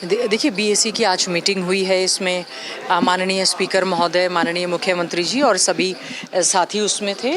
देखिए बीएसी की आज मीटिंग हुई है। इसमें माननीय स्पीकर महोदय, माननीय मुख्यमंत्री जी और सभी साथी उसमें थे।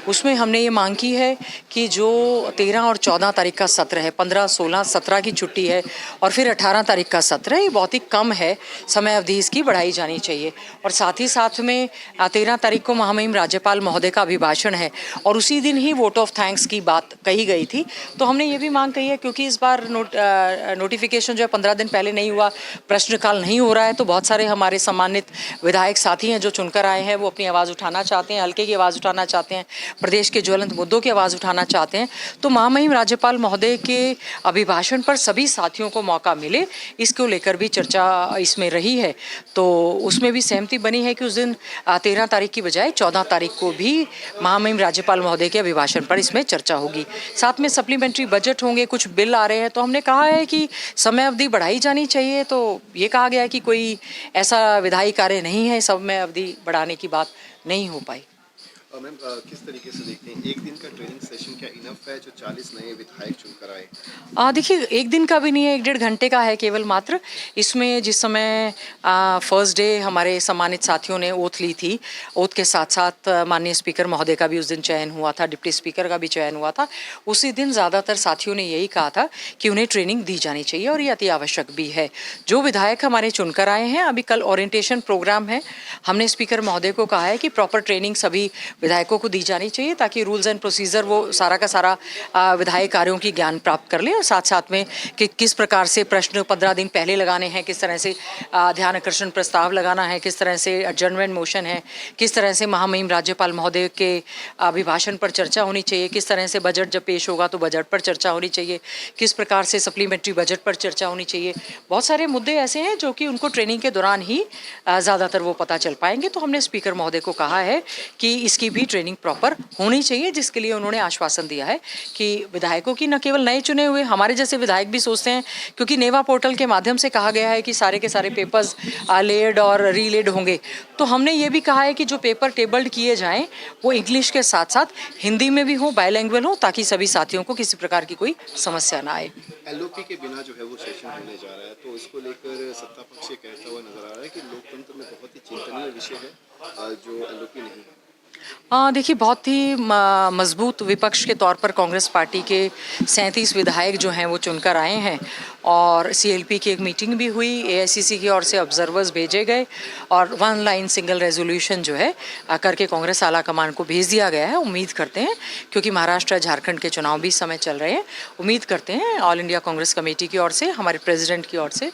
उसमें हमने ये मांग की है कि जो 13 और 14 तारीख का सत्र है, 15, 16, 17 की छुट्टी है और फिर 18 तारीख का सत्र है, ये बहुत ही कम है, समय अवधि इसकी बढ़ाई जानी चाहिए। और साथ ही साथ में 13 तारीख को महामहिम राज्यपाल महोदय का अभिभाषण है और उसी दिन ही वोट ऑफ थैंक्स की बात कही गई थी। तो हमने ये भी मांग कही है, क्योंकि इस बार नोटिफिकेशन जो है 15 दिन पहले नहीं हुआ, प्रश्नकाल नहीं हो रहा है, तो बहुत सारे हमारे सम्मानित विधायक साथी हैं जो चुनकर आए हैं, वो अपनी आवाज़ उठाना चाहते हैं, हल्के की आवाज़ उठाना चाहते हैं, प्रदेश के ज्वलंत मुद्दों की आवाज़ उठाना चाहते हैं। तो महामहिम राज्यपाल महोदय के अभिभाषण पर सभी साथियों को मौका मिले, इसको लेकर भी चर्चा इसमें रही है। तो उसमें भी सहमति बनी है कि उस दिन 13 तारीख की बजाय 14 तारीख को भी महामहिम राज्यपाल महोदय के अभिभाषण पर इसमें चर्चा होगी। साथ में सप्लीमेंट्री बजट होंगे, कुछ बिल आ रहे हैं, तो हमने कहा है कि समय अवधि बढ़ाई जानी चाहिए। तो ये कहा गया है कि कोई ऐसा विधायी कार्य नहीं है, समय अवधि बढ़ाने की बात नहीं हो पाई। मैम किस तरीके से देखते हैं, एक दिन का ट्रेनिंग सेशन क्या इनफ है जो 40 नए विधायक चुनकर आए? देखिए एक दिन का भी नहीं है, 1-1.5 घंटे का है केवल मात्र। इसमें जिस समय फर्स्ट डे हमारे सम्मानित साथियों ने ओथ ली थी, ओथ के साथ साथ माननीय स्पीकर महोदय का भी उस दिन चयन हुआ था, डिप्टी स्पीकर का भी चयन हुआ था। उसी दिन ज़्यादातर साथियों ने यही कहा था कि उन्हें ट्रेनिंग दी जानी चाहिए और ये अति आवश्यक भी है। जो विधायक हमारे चुनकर आए हैं, अभी कल ओरिएंटेशन प्रोग्राम है, हमने स्पीकर महोदय को कहा है कि प्रॉपर ट्रेनिंग सभी विधायकों को दी जानी चाहिए, ताकि रूल्स एंड प्रोसीजर वो सारा का सारा विधायी कार्यों की ज्ञान प्राप्त कर ले। और साथ साथ में कि किस प्रकार से प्रश्न 15 दिन पहले लगाने हैं, किस तरह से ध्यान आकर्षण प्रस्ताव लगाना है, किस तरह से एडजर्नमेंट मोशन है, किस तरह से महामहिम राज्यपाल महोदय के अभिभाषण पर चर्चा होनी चाहिए, किस तरह से बजट जब पेश होगा तो बजट पर चर्चा होनी चाहिए, किस प्रकार से सप्लीमेंट्री बजट पर चर्चा होनी चाहिए। बहुत सारे मुद्दे ऐसे हैं जो कि उनको ट्रेनिंग के दौरान ही ज़्यादातर वो पता चल पाएंगे। तो हमने स्पीकर महोदय को कहा है कि इसकी भी ट्रेनिंग प्रॉपर होनी चाहिए, जिसके लिए उन्होंने आश्वासन दिया है कि विधायकों की न केवल नए चुने हुए, हमारे जैसे विधायक भी सोचते हैं, क्योंकि नेवा पोर्टल के माध्यम से कहा गया है कि सारे के सारे पेपर्स लेड और रीलेड होंगे। तो हमने ये भी कहा है कि जो पेपर टेबल्ड किए जाएं वो इंग्लिश के साथ साथ हिंदी में भी हो, बायलैंग्वेज हो, ताकि सभी साथियों को किसी प्रकार की कोई समस्या ना आए। एलओपी के बिना जो है वो सेशन होने जा रहा है, तो इसको लेकर सत्ता पक्ष ये कहता हुआ नजर आ रहा है कि लोकतंत्र में बहुत ही चिंतनीय विषय है जो एलओपी नहीं है। देखिए बहुत ही मजबूत विपक्ष के तौर पर कांग्रेस पार्टी के 37 विधायक जो हैं वो चुनकर आए हैं और सीएलपी की एक मीटिंग भी हुई, एआईसीसी की ओर से ऑब्जर्वर्स भेजे गए और 1 लाइन सिंगल रेजोल्यूशन जो है करके कांग्रेस आला कमान को भेज दिया गया है। उम्मीद करते हैं, क्योंकि महाराष्ट्र झारखंड के चुनाव भी समय चल रहे हैं, उम्मीद करते हैं ऑल इंडिया कांग्रेस कमेटी की ओर से, हमारे प्रेसिडेंट की ओर से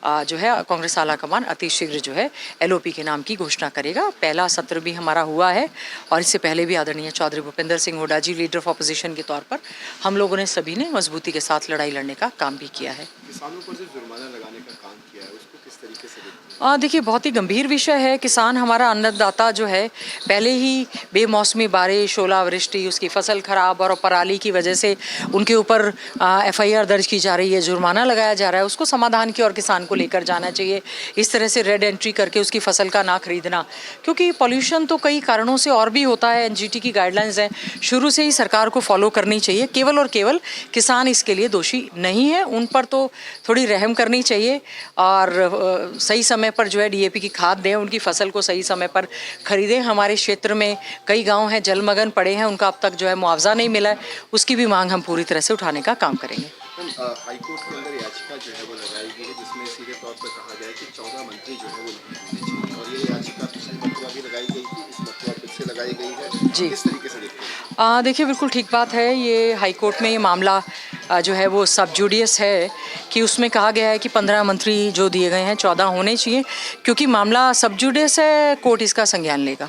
जो है कांग्रेस आला कमान अति शीघ्र जो है एलओपी के नाम की घोषणा करेगा। पहला सत्र भी हमारा हुआ है और इससे पहले भी आदरणीय चौधरी भूपेंद्र सिंह हुड्डा जी लीडर ऑफ अपोजिशन के तौर पर हम लोगों ने सभी ने मजबूती के साथ लड़ाई लड़ने का काम भी किया है। किसानों पर जो जुर्माना लगाने का काम किया है उसको किस तरीके से देखते हैं? देखिए बहुत ही गंभीर विषय है। किसान हमारा अन्नदाता जो है, पहले ही बेमौसमी बारिश, ओलावृष्टि, उसकी फसल खराब और पराली की वजह से उनके ऊपर एफआईआर दर्ज की जा रही है, जुर्माना लगाया जा रहा है। उसको समाधान की ओर किसान को लेकर जाना चाहिए। इस तरह से रेड एंट्री करके उसकी फसल का ना खरीदना, क्योंकि पॉल्यूशन तो कई कारणों से और भी होता है। एनजीटी की गाइडलाइंस हैं, शुरू से ही सरकार को फॉलो करनी चाहिए। केवल और केवल किसान इसके लिए दोषी नहीं है, उन पर तो थोड़ी रहम करनी चाहिए और सही समय पर जो है डीएपी की खाद दें, उनकी फसल को सही समय पर खरीदें। हमारे क्षेत्र में कई गांव हैं जलमग्न पड़े हैं, उनका अब तक जो है मुआवजा नहीं मिला है, उसकी भी मांग हम पूरी तरह से उठाने का काम करेंगे। हाईकोर्ट के अंदर याचिका जो है वो लगाई गई है, जिसमें सीधे तौर पर कहा गया है कि 14 मंत्री जो है वो नहीं होने चाहिए, और ये याचिका पिछली मरतबा भी लगाई गई थी, इस मरतबा फिर से लगाई गई है जी। किस तरीके से देखते हैं? देखिए बिल्कुल ठीक बात है। ये हाईकोर्ट में ये मामला जो है वो सब जुडियस है कि उसमें कहा गया है कि 15 मंत्री जो दिए गए हैं 14 होने चाहिए, क्योंकि मामला सब जुडियस है, कोर्ट इसका संज्ञान लेगा।